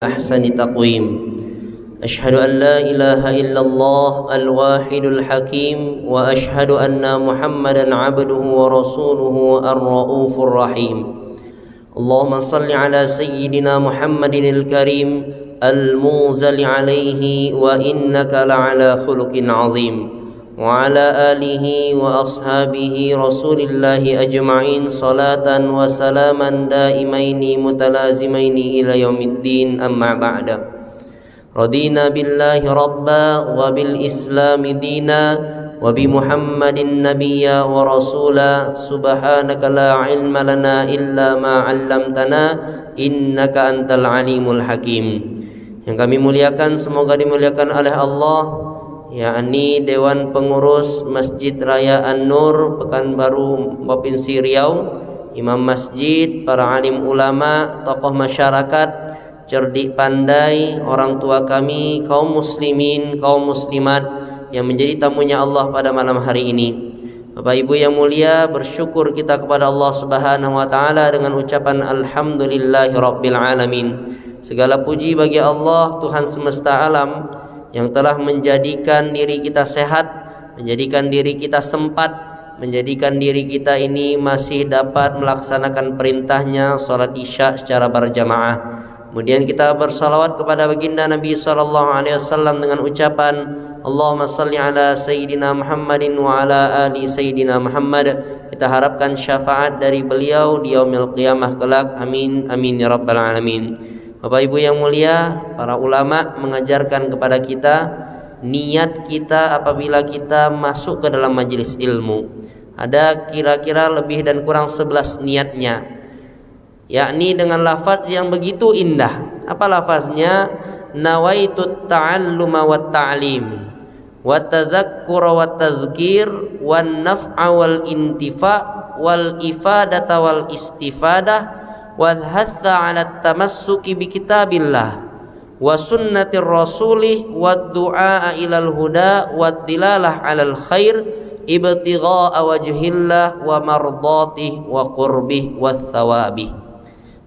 أحسن تقويم. أشهد أن لا إله إلا الله الواحد الحكيم، وأشهد أن محمدا عبده ورسوله الرؤوف الرحيم. اللهم صل على سيدنا محمد الكريم المنزل عليه وإنك لعلى خلق عظيم، وعلى آله وأصحابه رسول الله أجمعين صلاة وسلاما دائمين متلازمين إلى يوم الدين. أما بعد، رضينا بالله ربا وبالإسلام دينا وبمحمد نبيا ورسولا. سبحانك لا علم لنا إلا ما علمتنا إنك أنت العليم الحكيم. Yang kami muliakan, semoga dimuliakan oleh Allah, yakni Dewan Pengurus Masjid Raya An-Nur Pekanbaru Provinsi Riau, imam masjid, para alim ulama, tokoh masyarakat, cerdik pandai, orang tua kami, kaum muslimin, kaum muslimat yang menjadi tamunya Allah pada malam hari ini. Bapak Ibu yang mulia, bersyukur kita kepada Allah Subhanahu wa taala dengan ucapan alhamdulillahirabbil alamin. Segala puji bagi Allah, Tuhan semesta alam, yang telah menjadikan diri kita sehat, menjadikan diri kita sempat, menjadikan diri kita ini masih dapat melaksanakan perintahnya salat isya secara berjamaah. Kemudian kita bersalawat kepada baginda Nabi SAW dengan ucapan Allahumma salli ala Sayyidina Muhammadin wa ala ali Sayyidina Muhammad. Kita harapkan syafaat dari beliau di yaumil qiyamah kelak. Amin amin ya rabbal alamin. Bapak Ibu yang mulia, para ulama mengajarkan kepada kita niat kita apabila kita masuk ke dalam majelis ilmu. Ada kira-kira lebih dan kurang 11 niatnya, yakni dengan lafaz yang begitu indah. Apa lafaznya? Nawaitu ta'alluma wa ta'lim wa tadzakkura wa tadhkir wan naf'a wal intifa' wal ifadata wal istifadah wa hatha 'ala tamassuki bi kitabillah wa sunnatir rasulih wa du'a ilal huda wa dilalah 'alal khair ibtigha'a wajhillah wa mardatih wa qurbih wa thawabih.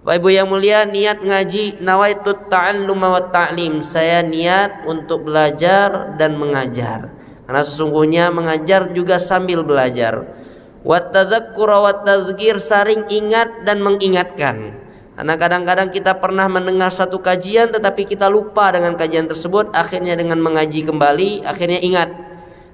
Bapak Ibu yang mulia, niat ngaji nawaitut ta'alluma wa ta'lim, saya niat untuk belajar dan mengajar, karena sesungguhnya mengajar juga sambil belajar. Wa tadzakkura wa tadhkir, saring ingat dan mengingatkan, karena kadang-kadang kita pernah mendengar satu kajian tetapi kita lupa dengan kajian tersebut, akhirnya dengan mengaji kembali akhirnya ingat,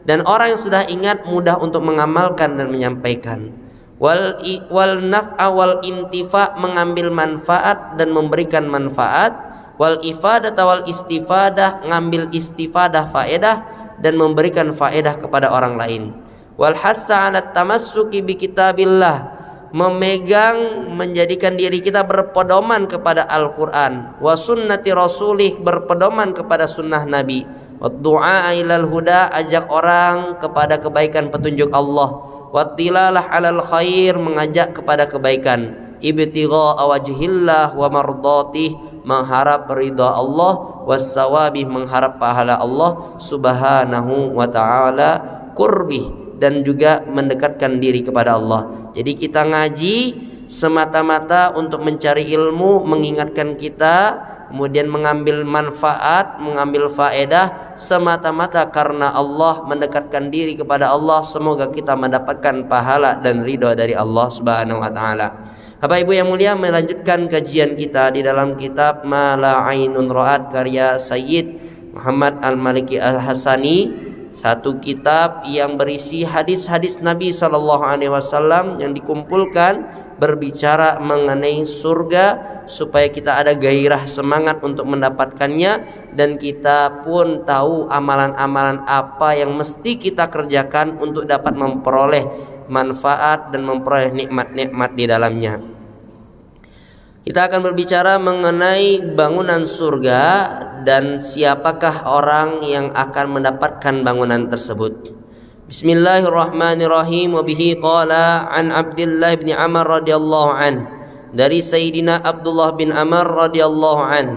dan orang yang sudah ingat mudah untuk mengamalkan dan menyampaikan. Wal naf'a wal intifa, mengambil manfaat dan memberikan manfaat. Wal ifadah wal istifadah, ngambil istifadah faedah dan memberikan faedah kepada orang lain. Wal hassa 'ala tamassuki bi kitabillah, memegang, menjadikan diri kita berpedoman kepada Al-Qur'an. Wa sunnati rasulih, berpedoman kepada sunnah Nabi. Wa du'a ilal huda, ajak orang kepada kebaikan petunjuk Allah. Wa dilalah 'alal khair, mengajak kepada kebaikan. Ibtigha'a wajhillah wa mardatih, mengharap ridha Allah. Wassawabih, mengharap pahala Allah Subhanahu wa ta'ala. Qurbih, dan juga mendekatkan diri kepada Allah. Jadi kita ngaji semata-mata untuk mencari ilmu, mengingatkan kita, kemudian mengambil manfaat, mengambil faedah semata-mata karena Allah, mendekatkan diri kepada Allah. Semoga kita mendapatkan pahala dan ridha dari Allah Subhanahu wa taala. Bapak Ibu yang mulia, melanjutkan kajian kita di dalam kitab Ma La Ainun Ra'at karya Sayyid Muhammad Al-Maliki Al-Hasani, satu kitab yang berisi hadis-hadis Nabi SAW yang dikumpulkan berbicara mengenai surga, supaya kita ada gairah semangat untuk mendapatkannya, dan kita pun tahu amalan-amalan apa yang mesti kita kerjakan untuk dapat memperoleh manfaat dan memperoleh nikmat-nikmat di dalamnya. Kita akan berbicara mengenai bangunan surga dan siapakah orang yang akan mendapatkan bangunan tersebut. Bismillahirrahmanirrahim. Wa bihi qala an Abdullah bin Amr radhiyallahu an, dari Sayyidina Abdullah bin Amr radhiyallahu an.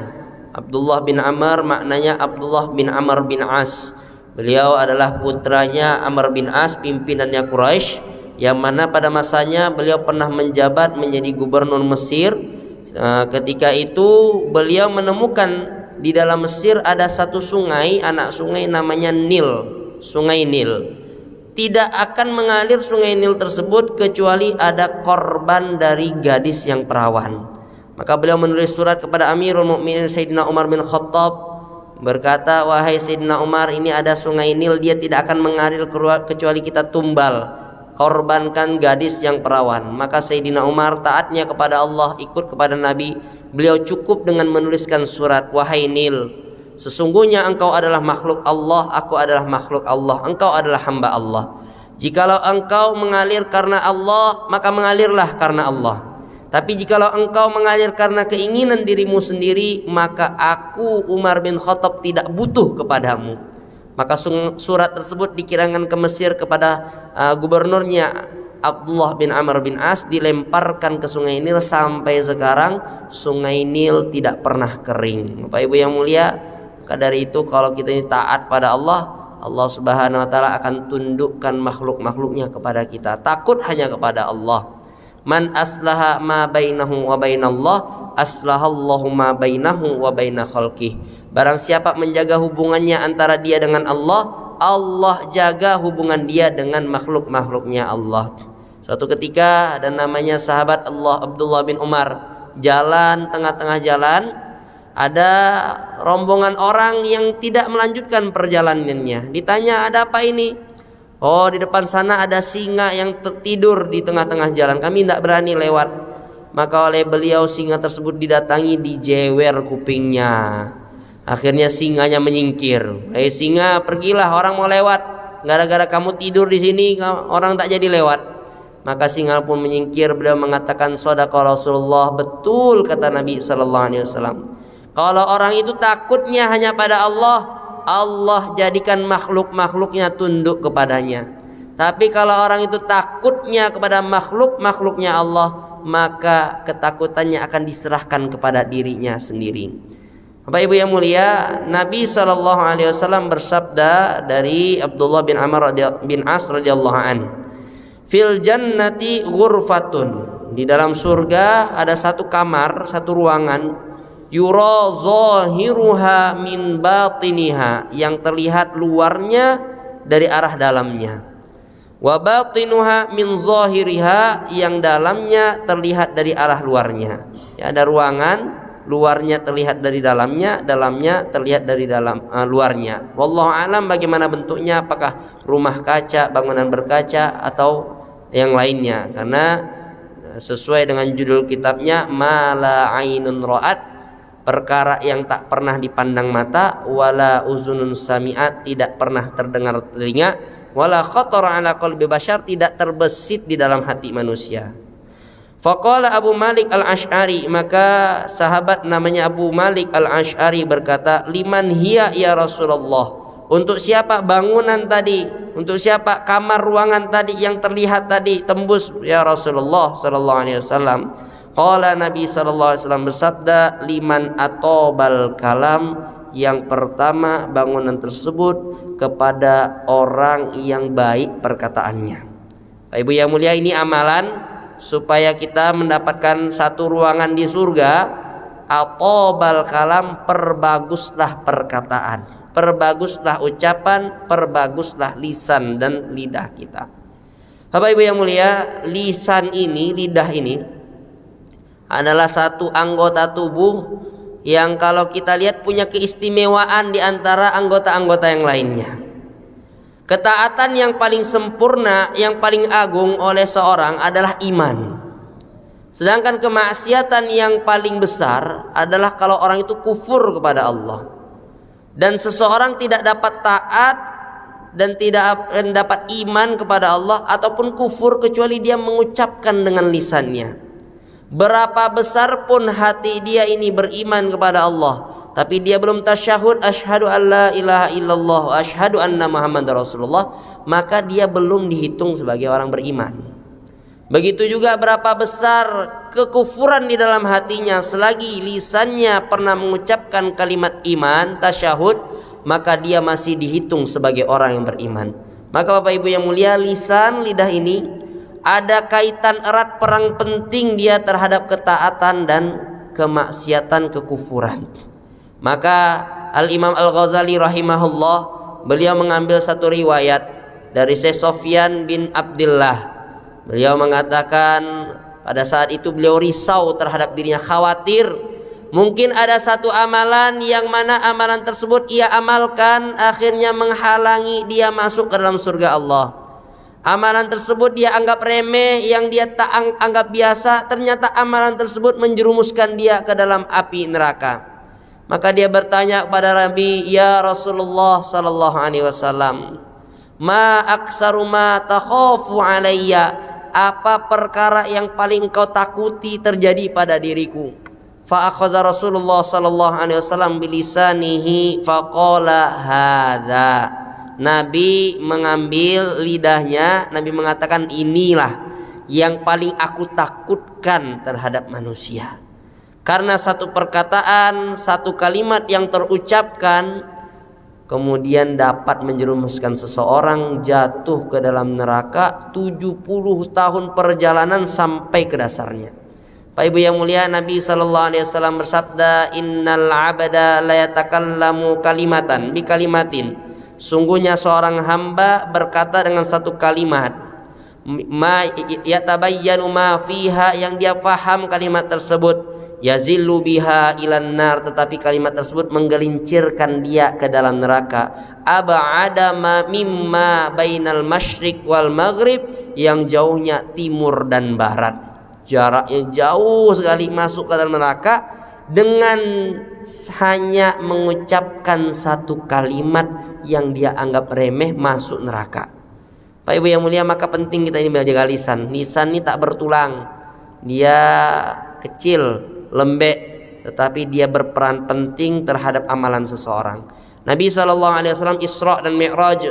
Abdullah bin Amr maknanya Abdullah bin Amr bin As. Beliau adalah putranya Amr bin As, pimpinannya Quraisy, yang mana pada masanya beliau pernah menjabat menjadi gubernur Mesir. Ketika itu beliau menemukan di dalam Mesir ada satu sungai, anak sungai namanya Nil, Sungai Nil. Tidak akan mengalir sungai Nil tersebut kecuali ada korban dari gadis yang perawan. Maka beliau menulis surat kepada Amirul Mukminin Sayyidina Umar bin Khattab, berkata, wahai Sayyidina Umar, ini ada sungai Nil, dia tidak akan mengalir kecuali kita tumbal, korbankan gadis yang perawan. Maka Sayyidina Umar taatnya kepada Allah, ikut kepada Nabi. Beliau cukup dengan menuliskan surat, wahai Nil, sesungguhnya engkau adalah makhluk Allah, aku adalah makhluk Allah, engkau adalah hamba Allah. Jikalau engkau mengalir karena Allah, maka mengalirlah karena Allah. Tapi jikalau engkau mengalir karena keinginan dirimu sendiri, maka aku Umar bin Khattab tidak butuh kepadamu. Maka surat tersebut dikirimkan ke Mesir kepada gubernurnya Abdullah bin Amr bin As, dilemparkan ke sungai Nil. Sampai sekarang sungai Nil tidak pernah kering. Bapak Ibu yang mulia, maka dari itu kalau kita ini taat pada Allah, Allah Subhanahu wa taala akan tundukkan makhluk-makhluknya kepada kita. Takut hanya kepada Allah. Man aslaha ma bainahu wa bainallah, aslahallahu ma bainahu wa baina khalqih. Barang siapa menjaga hubungannya antara dia dengan Allah, Allah jaga hubungan dia dengan makhluk-makhluknya Allah. Suatu ketika ada namanya sahabat Allah Abdullah bin Umar, jalan tengah-tengah jalan, ada rombongan orang yang tidak melanjutkan perjalanannya. Ditanya, ada apa ini? Oh, di depan sana ada singa yang tertidur di tengah-tengah jalan, kami tidak berani lewat. Maka oleh beliau singa tersebut didatangi, dijewer kupingnya. Akhirnya singanya menyingkir. Hei singa, pergilah, orang mau lewat. Gara-gara kamu tidur di sini, orang tak jadi lewat. Maka singa pun menyingkir. Beliau mengatakan, shadaqa Rasulullah, betul kata Nabi sallallahu alaihi wasallam. Kalau orang itu takutnya hanya pada Allah, Allah jadikan makhluk-makhluknya tunduk kepadanya. Tapi kalau orang itu takutnya kepada makhluk-makhluknya Allah, maka ketakutannya akan diserahkan kepada dirinya sendiri. Bapak Ibu yang mulia, Nabi SAW bersabda dari Abdullah bin Amr bin As radhiyallahu an, fil jannati ghurfatun, di dalam surga ada satu kamar, satu ruangan, yura zahiruha min batiniha, yang terlihat luarnya dari arah dalamnya, wa batinuha min zahiriha, yang dalamnya terlihat dari arah luarnya. Ya, ada ruangan, luarnya terlihat dari dalamnya, dalamnya terlihat dari luarnya. Wallahu alam bagaimana bentuknya, apakah rumah kaca, bangunan berkaca, atau yang lainnya. Karena sesuai dengan judul kitabnya, ma la ainun ra'at, perkara yang tak pernah dipandang mata, wala uzunun sami'at, tidak pernah terdengar telinga, wala khatara ala qalbi bashar, tidak terbesit di dalam hati manusia. Faqala Abu Malik al-Ash'ari, maka sahabat namanya Abu Malik al-Ash'ari berkata, liman hiya ya Rasulullah, untuk siapa bangunan tadi, untuk siapa kamar ruangan tadi yang terlihat tadi tembus ya Rasulullah sallallahu alaihi wasallam. Qala Nabi sallallahu alaihi wasallam bersabda, liman atobal kalam, yang pertama bangunan tersebut kepada orang yang baik perkataannya. Ibu yang mulia, ini amalan supaya kita mendapatkan satu ruangan di surga. Atobal kalam, perbaguslah perkataan, perbaguslah ucapan, perbaguslah lisan dan lidah kita. Bapak Ibu yang mulia, lisan ini, lidah ini adalah satu anggota tubuh yang kalau kita lihat punya keistimewaan di antara anggota-anggota yang lainnya. Ketaatan yang paling sempurna, yang paling agung oleh seorang adalah iman. Sedangkan kemaksiatan yang paling besar adalah kalau orang itu kufur kepada Allah. Dan seseorang tidak dapat taat dan tidak dapat iman kepada Allah ataupun kufur kecuali dia mengucapkan dengan lisannya. Berapa besar pun hati dia ini beriman kepada Allah, tapi dia belum tasyahud asyhadu alla ilaha illallah wa asyhadu anna muhammadar rasulullah, maka dia belum dihitung sebagai orang beriman. Begitu juga berapa besar kekufuran di dalam hatinya, selagi lisannya pernah mengucapkan kalimat iman, tasyahud, maka dia masih dihitung sebagai orang yang beriman. Maka Bapak Ibu yang mulia, lisan, lidah ini ada kaitan erat, perang penting dia terhadap ketaatan dan kemaksiatan, kekufuran. Maka Al-Imam Al-Ghazali rahimahullah, beliau mengambil satu riwayat dari Syekh Sofyan bin Abdullah. Beliau mengatakan pada saat itu beliau risau terhadap dirinya, khawatir mungkin ada satu amalan yang mana amalan tersebut ia amalkan akhirnya menghalangi dia masuk ke dalam surga Allah. Amalan tersebut dia anggap remeh, yang dia tak anggap biasa, ternyata amalan tersebut menjerumuskan dia ke dalam api neraka. Maka dia bertanya kepada Nabi, "Ya Rasulullah sallallahu alaihi wasallam, ma aksaru ma takhafu alayya?" Apa perkara yang paling kau takuti terjadi pada diriku? Fa akhadha Rasulullah sallallahu alaihi wasallam bilisanihi faqala hadza. Nabi mengambil lidahnya, Nabi mengatakan, inilah yang paling aku takutkan terhadap manusia. Karena satu perkataan, satu kalimat yang terucapkan kemudian dapat menjerumuskan seseorang jatuh ke dalam neraka 70 tahun perjalanan sampai ke dasarnya. Pak Ibu yang mulia, Nabi sallallahu alaihi wasallam bersabda, "Innal 'abda la yatakallamu kalimatan bi kalimatin." Sungguhnya seorang hamba berkata dengan satu kalimat, ma yatabayyanu ma fiha, yang dia faham kalimat tersebut, yazillu biha ilan nar, tetapi kalimat tersebut menggelincirkan dia ke dalam neraka. Ab'ada ma mimma bainal masyriq wal maghrib, yang jauhnya timur dan barat, jaraknya jauh sekali masuk ke dalam neraka dengan hanya mengucapkan satu kalimat yang dia anggap remeh, masuk neraka. Pak Ibu yang mulia, maka penting kita ini menjaga lisan. Lisan ini tak bertulang, dia kecil, lembek, tetapi dia berperan penting terhadap amalan seseorang. Nabi SAW Isra dan Mi'raj,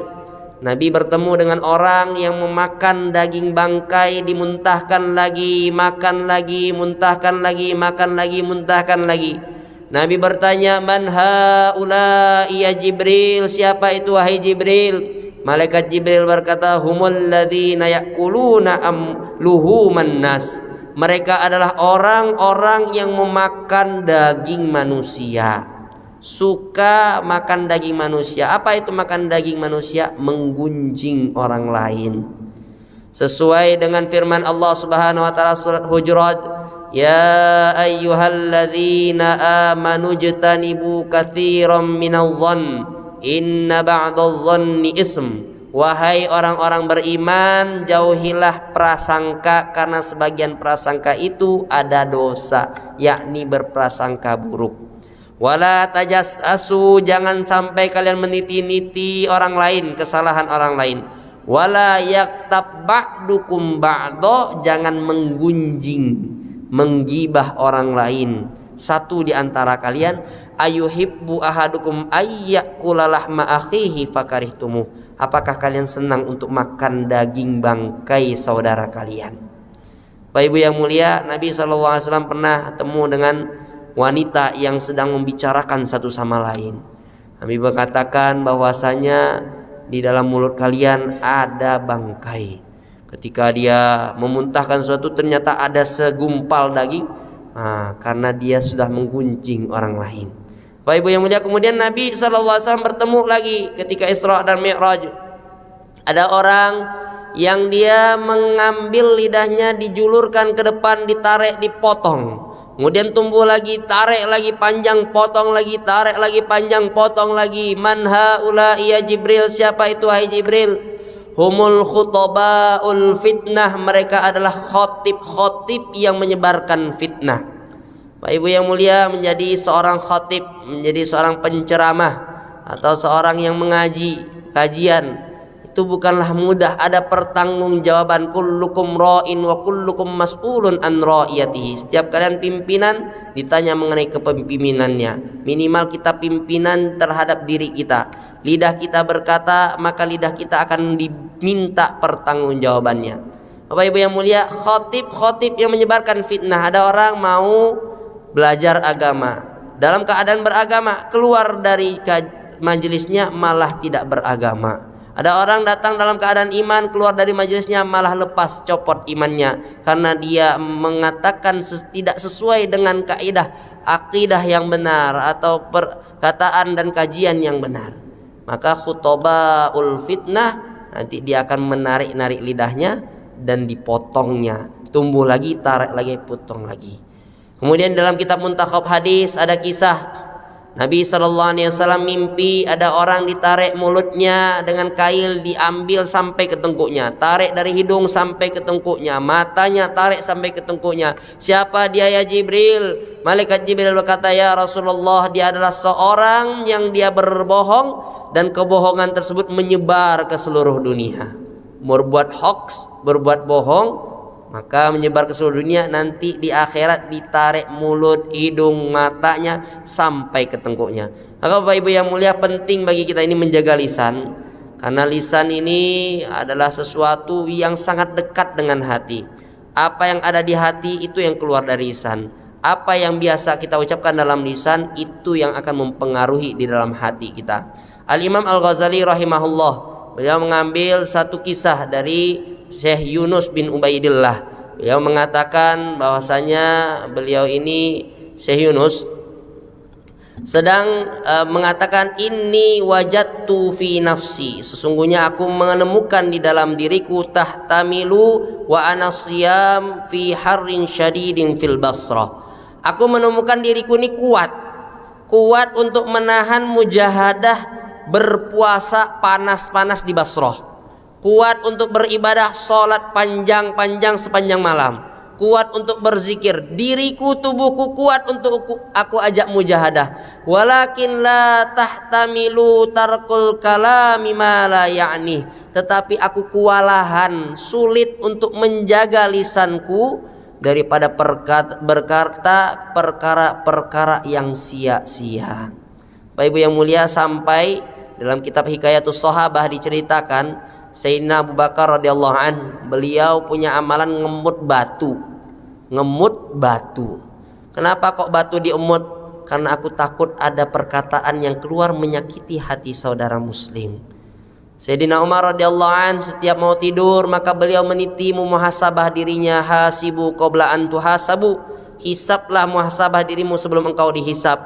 Nabi bertemu dengan orang yang memakan daging bangkai, dimuntahkan lagi, makan lagi, muntahkan lagi, makan lagi, muntahkan lagi. Nabi bertanya, "Man haula ya Jibril?" Siapa itu wahai Jibril? Malaikat Jibril berkata, "Humul ladzina ya'kuluna luhuman nas." Mereka adalah orang-orang yang memakan daging manusia, suka makan daging manusia. Apa itu makan daging manusia? Menggunjing orang lain. Sesuai dengan firman Allah Subhanahu wa taala surat Hujurat, "Ya ayyuhalladzina amanu jtanibu katsiran minadh dhann, inna ba'dadh dhanni ism." Wahai orang-orang beriman, jauhilah prasangka, karena sebagian prasangka itu ada dosa, yakni berprasangka buruk. Wala tajassasu, jangan sampai kalian meniti-niti orang lain, kesalahan orang lain. Wala yaktab ba'dukum ba'do, jangan menggunjing, menggibah orang lain. Satu di antara kalian, ayuhibbu ahadukum ayyakula lahma akhihi fakarihtumuh. Apakah kalian senang untuk makan daging bangkai saudara kalian? Bapak Ibu yang mulia, Nabi SAW pernah ketemu dengan wanita yang sedang membicarakan satu sama lain. Nabi berkatakan bahwasanya di dalam mulut kalian ada bangkai. Ketika dia memuntahkan sesuatu, ternyata ada segumpal daging, karena dia sudah menggunjing orang lain. Bapak Ibu yang mulia, kemudian Nabi SAW bertemu lagi ketika Isra dan Mi'raj. Ada orang yang dia mengambil lidahnya, dijulurkan ke depan, ditarik, dipotong. Kemudian tumbuh lagi, tarik lagi panjang, potong lagi, tarik lagi panjang, potong lagi. Man haula ya Jibril? Siapa itu wahai Jibril? Humul khutoba'ul fitnah, mereka adalah khotib-khotib yang menyebarkan fitnah. Pak Ibu yang mulia, menjadi seorang khatib, menjadi seorang penceramah atau seorang yang mengaji kajian, itu bukanlah mudah. Ada pertanggungjawaban. Kullukum ra'in wa kullukum mas'ulun an ra'iyatihi. Setiap kalian pimpinan ditanya mengenai kepemimpinannya. Minimal kita pimpinan terhadap diri kita. Lidah kita berkata, maka lidah kita akan diminta pertanggungjawabannya. Bapak Ibu yang mulia, khatib yang menyebarkan fitnah. Ada orang mau belajar agama, dalam keadaan beragama, keluar dari majelisnya malah tidak beragama. Ada orang datang dalam keadaan iman, keluar dari majelisnya malah lepas, copot imannya, karena dia mengatakan tidak sesuai dengan kaidah akidah yang benar atau perkataan dan kajian yang benar. Maka khutobaul fitnah, nanti dia akan menarik-narik lidahnya dan dipotongnya, tumbuh lagi, tarik lagi, potong lagi. Kemudian dalam kitab Muntakhab Hadis ada kisah Nabi SAW mimpi ada orang ditarik mulutnya dengan kail, diambil sampai ke tengkuknya, tarik dari hidung sampai ke tengkuknya, matanya tarik sampai ke tengkuknya. Siapa dia ya Jibril? Malaikat Jibril berkata, ya Rasulullah, dia adalah seorang yang dia berbohong dan kebohongan tersebut menyebar ke seluruh dunia. Berbuat hoax, berbuat bohong, maka menyebar ke seluruh dunia. Nanti di akhirat ditarik mulut, hidung, matanya sampai ke tengkuknya. Maka Bapak Ibu yang mulia, penting bagi kita ini menjaga lisan, karena lisan ini adalah sesuatu yang sangat dekat dengan hati. Apa yang ada di hati itu yang keluar dari lisan. Apa yang biasa kita ucapkan dalam lisan itu yang akan mempengaruhi di dalam hati kita. Al-Imam Al-Ghazali rahimahullah, beliau mengambil satu kisah dari Syekh Yunus bin Ubaidillah. Beliau mengatakan bahwasanya beliau ini, Syekh Yunus, sedang mengatakan, inni wajadtu fi nafsi, sesungguhnya aku menemukan di dalam diriku, tahtamilu wa ana siyam fi harrin syadidin fil Basrah. Aku menemukan diriku ini kuat untuk menahan mujahadah berpuasa panas-panas di Basrah. Kuat untuk beribadah, sholat panjang-panjang sepanjang malam. Kuat untuk berzikir. Diriku, tubuhku kuat untuk aku ajak mujahadah. Walakin la tahtamilu tarkul kalami ma la ya'ni. Tetapi aku kewalahan, sulit untuk menjaga lisanku daripada berkata perkara-perkara yang sia-sia. Bapak Ibu yang mulia, sampai dalam kitab Hikayatus Sahabah diceritakan Sayyidina Abu Bakar radhiyallahu an, beliau punya amalan ngemut batu. Kenapa kok batu diemut? Karena aku takut ada perkataan yang keluar menyakiti hati saudara muslim. Sayyidina Umar radhiyallahu an setiap mau tidur maka beliau meniti muhasabah dirinya, hasibu qabla an tuhasabu, hisablah muhasabah dirimu sebelum engkau dihisab.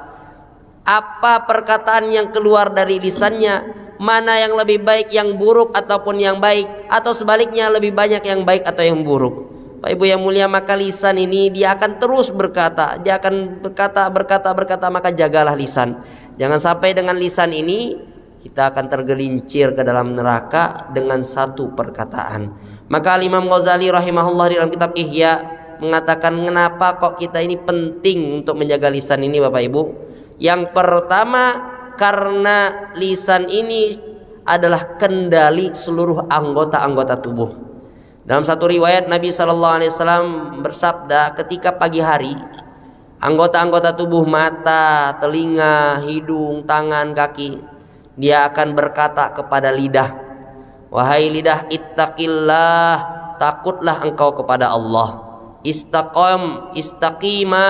Apa perkataan yang keluar dari lisannya? Mana yang lebih baik, yang buruk ataupun yang baik, atau sebaliknya lebih banyak yang baik atau yang buruk? Pak Ibu yang mulia, maka lisan ini dia akan terus berkata, dia akan berkata, maka jagalah lisan. Jangan sampai dengan lisan ini kita akan tergelincir ke dalam neraka dengan satu perkataan. Maka Imam Ghazali rahimahullah di dalam kitab Ihya mengatakan, kenapa kok kita ini penting untuk menjaga lisan ini Bapak Ibu? Yang pertama, karena lisan ini adalah kendali seluruh anggota-anggota tubuh. Dalam satu riwayat Nabi SAW bersabda, ketika pagi hari anggota-anggota tubuh, mata, telinga, hidung, tangan, kaki, dia akan berkata kepada lidah, wahai lidah, ittaqillah, takutlah engkau kepada Allah. Istaqima,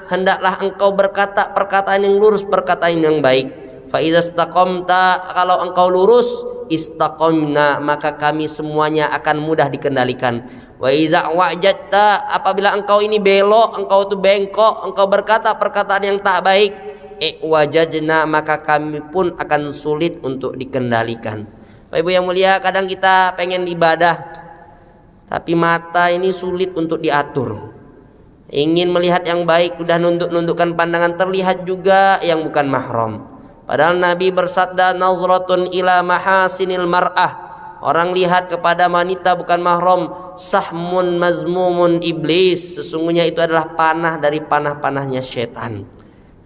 hendaklah engkau berkata perkataan yang lurus, perkataan yang baik. Fa idza istaqamta, kalau engkau lurus, istaqamna, maka kami semuanya akan mudah dikendalikan. Wa idza wajadta, apabila engkau ini belok, engkau itu bengkok, engkau berkata perkataan yang tak baik, wajajna, maka kami pun akan sulit untuk dikendalikan. Bapak Ibu yang mulia, kadang kita pengen ibadah tapi mata ini sulit untuk diatur. Ingin melihat yang baik, udah nunduk-nundukkan pandangan, terlihat juga yang bukan mahram. Padahal Nabi bersabda, nazratun ila mahasinil mar'ah, orang lihat kepada wanita bukan mahram, sahmun mazmumun iblis, sesungguhnya itu adalah panah dari panah-panahnya setan.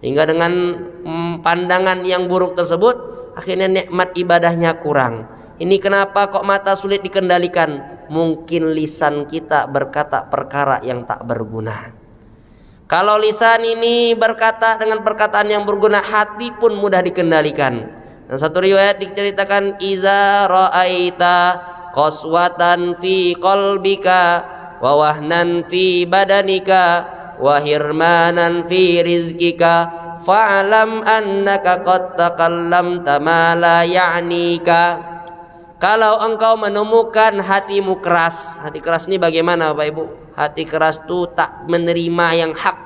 Hingga dengan pandangan yang buruk tersebut, akhirnya nikmat ibadahnya kurang. Ini kenapa kok mata sulit dikendalikan? Mungkin lisan kita berkata perkara yang tak berguna. Kalau lisan ini berkata dengan perkataan yang berguna, hati pun mudah dikendalikan. Dan satu riwayat diceritakan, iza ra'aita qaswatan fi qalbika wa wahnan fi badanika wa hirmanan fi rizqika fa'lam annaka qad takallamta ma la ya'nika. Kalau engkau menemukan hatimu keras, hati keras ini bagaimana Bapak Ibu? Hati keras itu tak menerima yang hak.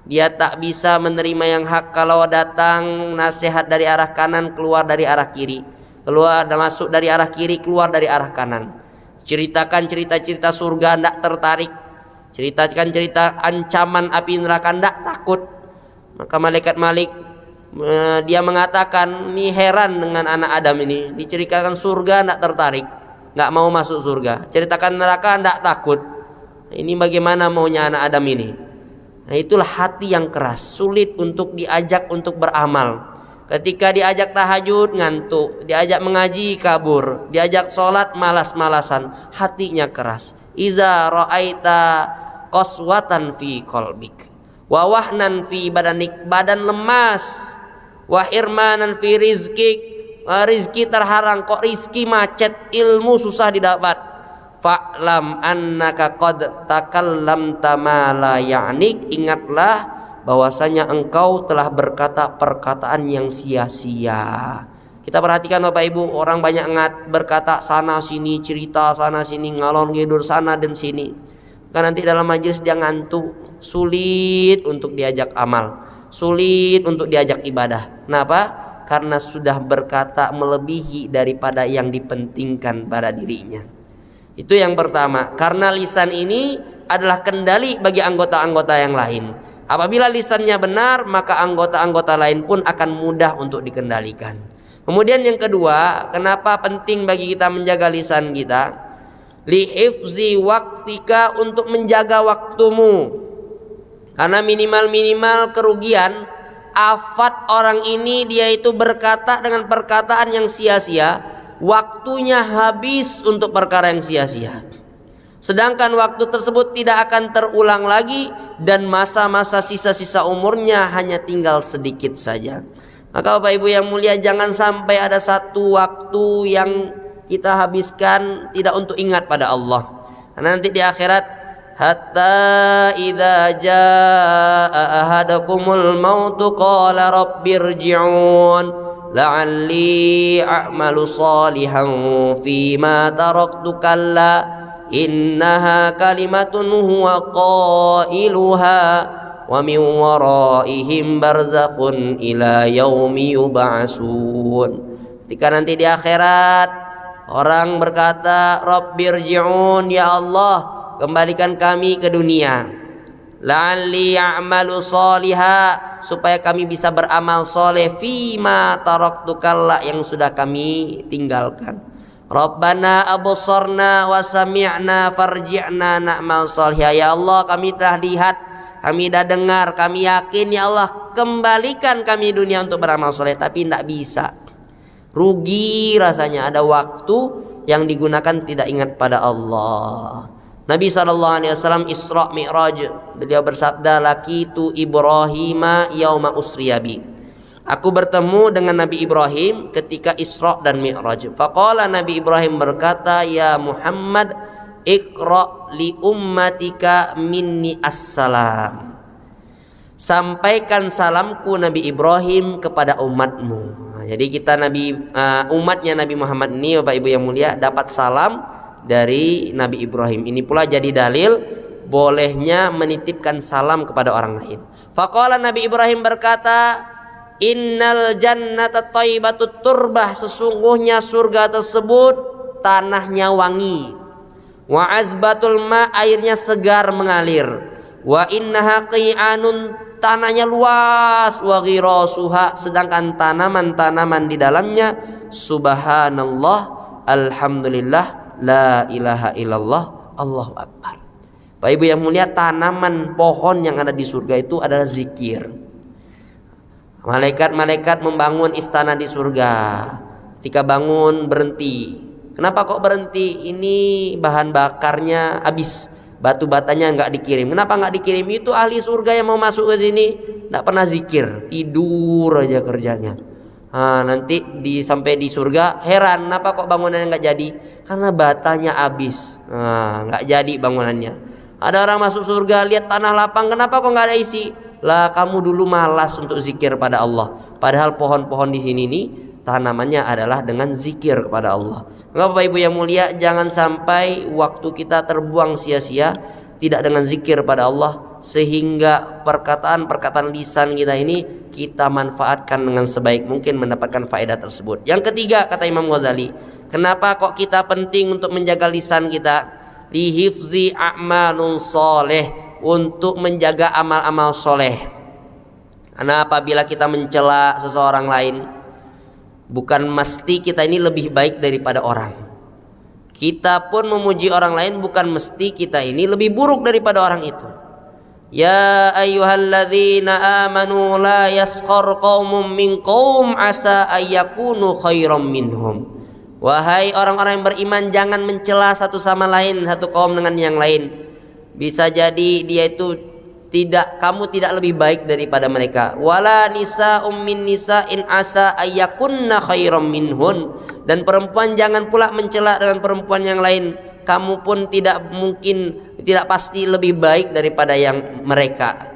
Dia tak bisa menerima yang hak. Kalau datang nasihat dari arah kanan, keluar dari arah kiri. Keluar dan masuk dari arah kiri, keluar dari arah kanan. Ceritakan cerita-cerita surga, tidak tertarik. Ceritakan cerita ancaman api neraka, tidak takut. Maka malaikat Malik dia mengatakan, ini heran dengan anak Adam ini. Diceritakan surga tidak tertarik, nggak mau masuk surga. Ceritakan neraka tidak takut. Ini bagaimana maunya anak Adam ini? Nah, itulah hati yang keras, sulit untuk diajak untuk beramal. Ketika diajak tahajud ngantuk, diajak mengaji kabur, diajak sholat malas-malasan, hatinya keras. Iza ra'aita qaswatan fi qalbik wa wahnan fi badanik, badan lemas, wa hirmanan fi rizkik, rizki terhalang, kok rizki macet, ilmu susah didapat. Fa'lam annaka qad takallamta ma la ya'nik, ingatlah bahwasanya engkau telah berkata perkataan yang sia-sia. Kita perhatikan Bapak Ibu, orang banyak berkata sana sini, cerita sana sini, ngalor ngidur sana dan sini. Kan nanti dalam majelis dia ngantuk, sulit untuk diajak amal, sulit untuk diajak ibadah. Kenapa? Karena sudah berkata melebihi daripada yang dipentingkan pada dirinya. Itu yang pertama. Karena lisan ini adalah kendali bagi anggota-anggota yang lain. Apabila lisannya benar, maka anggota-anggota lain pun akan mudah untuk dikendalikan. Kemudian yang kedua, kenapa penting bagi kita menjaga lisan kita? Lihifzi waktika, untuk menjaga waktumu. Karena minimal kerugian, afat orang ini dia itu berkata dengan perkataan yang sia-sia, waktunya habis untuk perkara yang sia-sia. Sedangkan waktu tersebut tidak akan terulang lagi, dan masa-masa sisa-sisa umurnya hanya tinggal sedikit saja. Maka Bapak Ibu yang mulia, jangan sampai ada satu waktu yang kita habiskan tidak untuk ingat pada Allah. Karena nanti di akhirat, hatta idza jaa ahadakumul mautu qala rabbirji'un la'alli a'malu salihan fima taraktu kalla innaha kalimatun huwa qailuha wa min waraihim barzakhun ila yaumi yub'atsun. Ketika nanti di akhirat orang berkata, Rabbirji'un, ya Allah kembalikan kami ke dunia, la'alli a'malu sholiha, supaya kami bisa beramal soleh, fima taraktu kalla, yang sudah kami tinggalkan. Rabbana absarna wa sami'na farji'na na'mal sholiha, ya Allah kami telah lihat, kami dah dengar, kami yakin, ya Allah kembalikan kami dunia untuk beramal soleh. Tapi tidak bisa, rugi rasanya ada waktu yang digunakan tidak ingat pada Allah. Nabi SAW Isra Mi'raj, beliau bersabda, laqitu Ibrahima yauma usriyabi, aku bertemu dengan Nabi Ibrahim ketika Isra dan Mi'raj. Faqala, Nabi Ibrahim berkata, ya Muhammad iqra li ummatika minni assalam, sampaikan salamku Nabi Ibrahim kepada umatmu. Nah, jadi kita umatnya Nabi Muhammad ini Bapak Ibu yang mulia dapat salam dari Nabi Ibrahim. Ini pula jadi dalil bolehnya menitipkan salam kepada orang lain. Faqala, Nabi Ibrahim berkata, innal jannata thayyibatut turbah, sesungguhnya surga tersebut tanahnya wangi, wa azbatul ma, airnya segar mengalir, wa innaha qi'anun, tanahnya luas, wa ghirasuha, sedangkan tanaman-tanaman di dalamnya subhanallah, alhamdulillah, la ilaha illallah, Allahu akbar. Pak Ibu yang mulia, tanaman pohon yang ada di surga itu adalah zikir. Malaikat-malaikat membangun istana di surga. Ketika bangun berhenti. Kenapa kok berhenti? Ini bahan bakarnya habis, batu batanya nggak dikirim. Kenapa nggak dikirim? Itu ahli surga yang mau masuk ke sini nggak pernah zikir, tidur aja kerjanya. Nanti sampai di surga heran, kenapa kok bangunannya nggak jadi? Karena batanya habis, nggak jadi bangunannya. Ada orang masuk surga lihat tanah lapang, kenapa kok nggak ada isi? Lah kamu dulu malas untuk zikir pada Allah. Padahal pohon-pohon di sini nih tanamannya adalah dengan zikir kepada Allah. Bapak Ibu yang mulia, jangan sampai waktu kita terbuang sia-sia tidak dengan zikir pada Allah, sehingga perkataan-perkataan lisan kita ini kita manfaatkan dengan sebaik mungkin mendapatkan faedah tersebut. Yang ketiga, kata Imam Ghazali, kenapa kok kita penting untuk menjaga lisan kita? Lihifzi a'malun soleh, untuk menjaga amal-amal soleh. Karena apabila kita mencela seseorang lain, bukan mesti kita ini lebih baik daripada orang. Kita pun memuji orang lain, bukan mesti kita ini lebih buruk daripada orang itu. Ya ayyuhalladzina amanu la yaskhar qaumun min qaum asa ayyakunu khairam minhum. Wahai orang-orang yang beriman, jangan mencela satu sama lain, satu kaum dengan yang lain. Bisa jadi dia itu kamu tidak lebih baik daripada mereka. Wala nisa'um min nisa'in asa ayyakunna khairam minhun. Dan perempuan jangan pula mencela dengan perempuan yang lain, kamu pun tidak pasti lebih baik daripada yang mereka.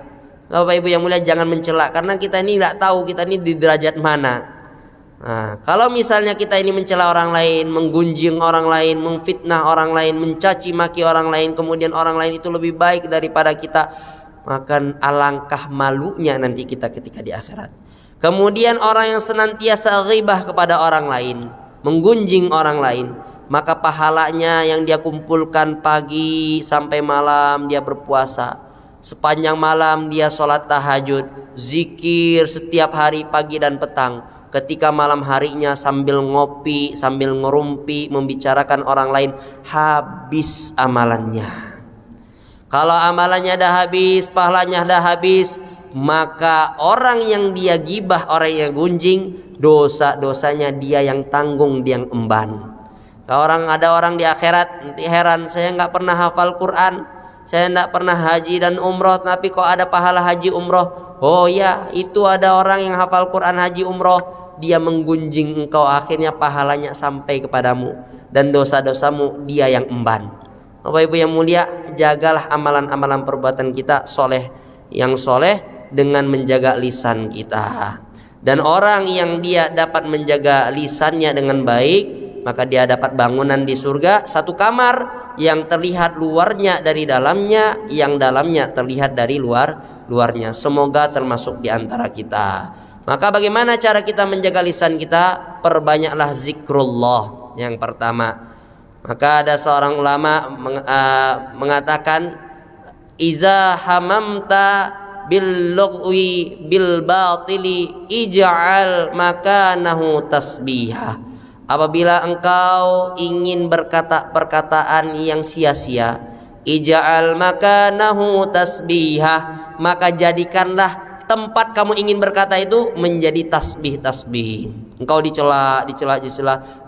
Bapak Ibu yang mulia, jangan mencela, karena kita ini tidak tahu kita ini di derajat mana. Nah, kalau misalnya kita ini mencela orang lain, menggunjing orang lain, memfitnah orang lain, mencaci maki orang lain, kemudian orang lain itu lebih baik daripada kita, maka alangkah malunya nanti kita ketika di akhirat. Kemudian orang yang senantiasa ghibah kepada orang lain, menggunjing orang lain, maka pahalanya yang dia kumpulkan pagi sampai malam dia berpuasa, sepanjang malam dia sholat tahajud, zikir setiap hari pagi dan petang. Ketika malam harinya sambil ngopi, sambil ngerumpi, membicarakan orang lain, habis amalannya. Kalau amalannya dah habis, pahalanya dah habis, maka orang yang dia gibah, orang yang gunjing, dosa-dosanya dia yang tanggung, dia yang emban. Ada orang di akhirat nanti heran, saya nggak pernah hafal Quran, saya nggak pernah haji dan umroh, tapi kok ada pahala haji umroh. Oh ya, itu ada orang yang hafal Quran, haji umroh, dia menggunjing engkau, akhirnya pahalanya sampai kepadamu dan dosa-dosamu dia yang emban. Bapak Ibu yang mulia, jagalah amalan-amalan perbuatan kita yang soleh dengan menjaga lisan kita. Dan orang yang dia dapat menjaga lisannya dengan baik, maka dia dapat bangunan di surga, satu kamar yang terlihat luarnya dari dalamnya, yang dalamnya terlihat dari luarnya. Semoga termasuk di antara kita. Maka bagaimana cara kita menjaga lisan kita? Perbanyaklah zikrullah yang pertama. Maka ada seorang ulama mengatakan, iza hamamta bil lugwi bil batili ij'al makanahu tasbihah. Apabila engkau ingin berkata perkataan yang sia-sia, ij'al makanahu tasbihah, maka jadikanlah tempat kamu ingin berkata itu menjadi tasbih. Engkau dicela,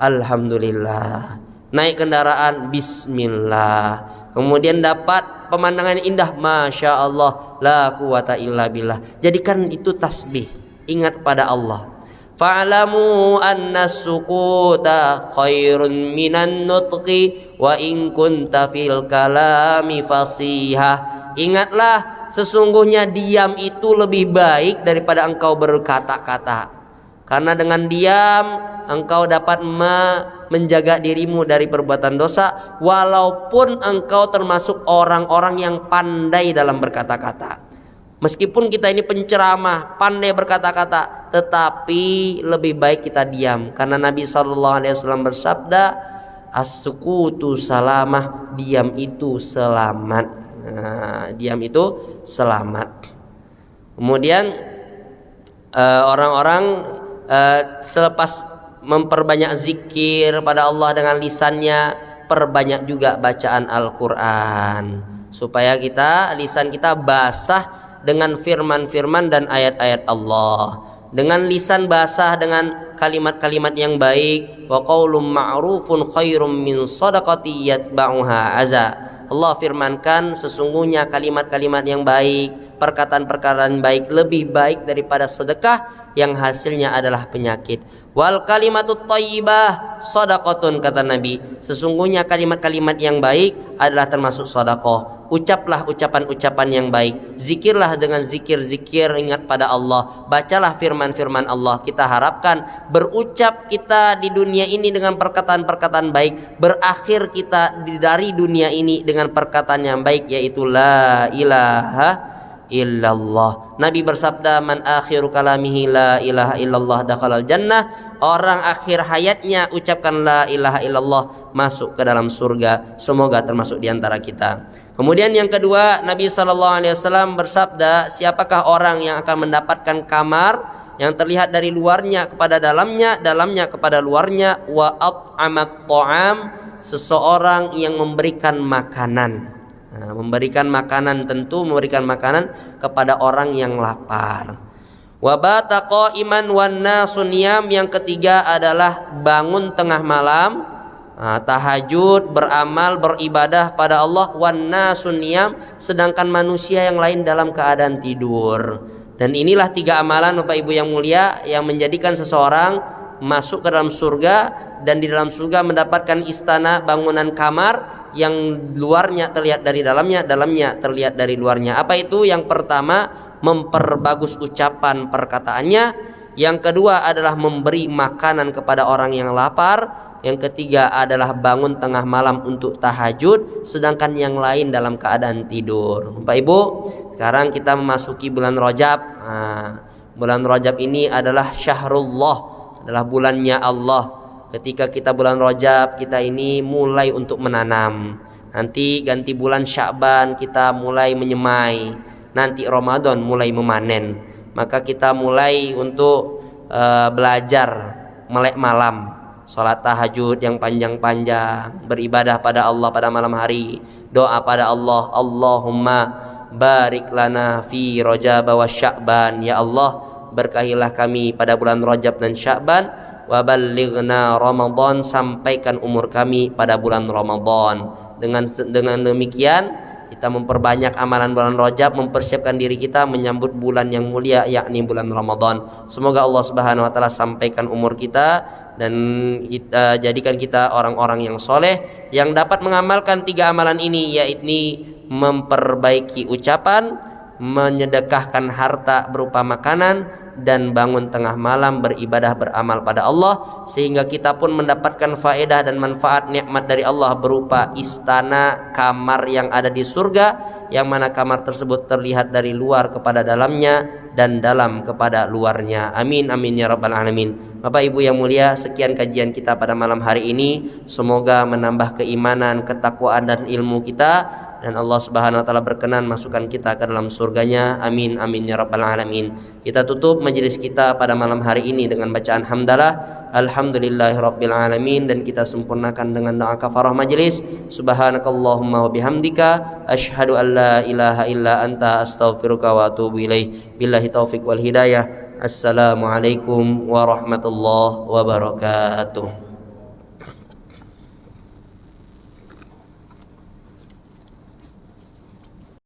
alhamdulillah. Naik kendaraan, bismillah. Kemudian dapat pemandangan indah, masya Allah, la quwata illa billah. Jadikan itu tasbih, ingat pada Allah. Fa'lamu anna sukuta khairun minan nutqi wa in kunta fil kalami fasihah. Ingatlah, sesungguhnya diam itu lebih baik daripada engkau berkata-kata. Karena dengan diam engkau dapat menjaga dirimu dari perbuatan dosa, walaupun engkau termasuk orang-orang yang pandai dalam berkata-kata. Meskipun kita ini penceramah, pandai berkata-kata, tetapi lebih baik kita diam. Karena Nabi SAW bersabda, as-sukutu salamah, diam itu selamat. Diam itu selamat. Kemudian orang-orang selepas memperbanyak zikir pada Allah dengan lisannya, perbanyak juga bacaan Al-Quran, supaya lisan kita basah dengan firman-firman dan ayat-ayat Allah. Dengan lisan basah dengan kalimat-kalimat yang baik, wa qaulun ma'rufun khairum min shadaqati yatba'uha aza. Allah firmankan, sesungguhnya kalimat-kalimat yang baik, perkataan-perkataan baik lebih baik daripada sedekah yang hasilnya adalah penyakit. Wal kalimatut thayyibah shadaqatun, kata Nabi, sesungguhnya kalimat-kalimat yang baik adalah termasuk sedekah. Ucaplah ucapan-ucapan yang baik, zikirlah dengan zikir-zikir, ingat pada Allah, bacalah firman-firman Allah. Kita harapkan berucap kita di dunia ini dengan perkataan-perkataan baik, berakhir kita dari dunia ini dengan perkataan yang baik, yaitu la ilaha illallah. Nabi bersabda, man akhiru kalamihi la ilaha illallah dakhalal jannah. Orang akhir hayatnya ucapkan la ilaha illallah, masuk ke dalam surga. Semoga termasuk di antara kita. Kemudian yang kedua, Nabi SAW bersabda, siapakah orang yang akan mendapatkan kamar yang terlihat dari luarnya kepada dalamnya, dalamnya kepada luarnya, wa at'amat ta'am, seseorang yang memberikan makanan. Nah, memberikan makanan, tentu memberikan makanan kepada orang yang lapar. Wa bata qa'iman wan nasu niyam, yang ketiga adalah bangun tengah malam, tahajud, beramal, beribadah pada Allah, wan nasu niyam, sedangkan manusia yang lain dalam keadaan tidur. Dan inilah 3 amalan Bapak Ibu yang mulia yang menjadikan seseorang masuk ke dalam surga, dan di dalam surga mendapatkan istana, bangunan kamar yang luarnya terlihat dari dalamnya, dalamnya terlihat dari luarnya. Apa itu? Yang pertama, memperbagus ucapan perkataannya. Yang kedua adalah memberi makanan kepada orang yang lapar. Yang ketiga adalah bangun tengah malam untuk tahajud, sedangkan yang lain dalam keadaan tidur. Bapak Ibu, sekarang kita memasuki bulan Rajab. Bulan Rajab ini adalah syahrullah, adalah bulannya Allah. Ketika kita bulan Rajab, kita ini mulai untuk menanam. Nanti ganti bulan Sya'ban kita mulai menyemai. Nanti Ramadan mulai memanen. Maka kita mulai untuk belajar melek malam, sholat tahajud yang panjang-panjang, beribadah pada Allah pada malam hari, doa pada Allah, Allahumma barik lana fi Rajab wa Sya'ban, ya Allah berkahilah kami pada bulan Rajab dan Sya'ban, wa ballighna Ramadan, sampaikan umur kami pada bulan Ramadan. Dengan demikian kita memperbanyak amalan bulan Rajab, mempersiapkan diri kita menyambut bulan yang mulia, yakni bulan Ramadan. Semoga Allah Subhanahu wa taala sampaikan umur kita dan kita jadikan kita orang-orang yang soleh yang dapat mengamalkan 3 amalan ini, yaitu memperbaiki ucapan, menyedekahkan harta berupa makanan, dan bangun tengah malam beribadah beramal pada Allah, sehingga kita pun mendapatkan faedah dan manfaat nikmat dari Allah berupa istana, kamar yang ada di surga, yang mana kamar tersebut terlihat dari luar kepada dalamnya dan dalam kepada luarnya. Amin amin ya rabbal alamin. Bapak Ibu yang mulia, sekian kajian kita pada malam hari ini. Semoga menambah keimanan, ketakwaan dan ilmu kita, dan Allah Subhanahu wa taala berkenan masukkan kita ke dalam surganya. Amin amin ya rabbal alamin. Kita tutup majelis kita pada malam hari ini dengan bacaan hamdalah, alhamdulillahirabbil alamin, dan kita sempurnakan dengan doa kafarah majelis. Subhanakallahumma wa bihamdika asyhadu an la ilaha illa anta astaghfiruka wa atubu ilaih. Billahi taufik wal hidayah. Assalamualaikum warahmatullahi wabarakatuh.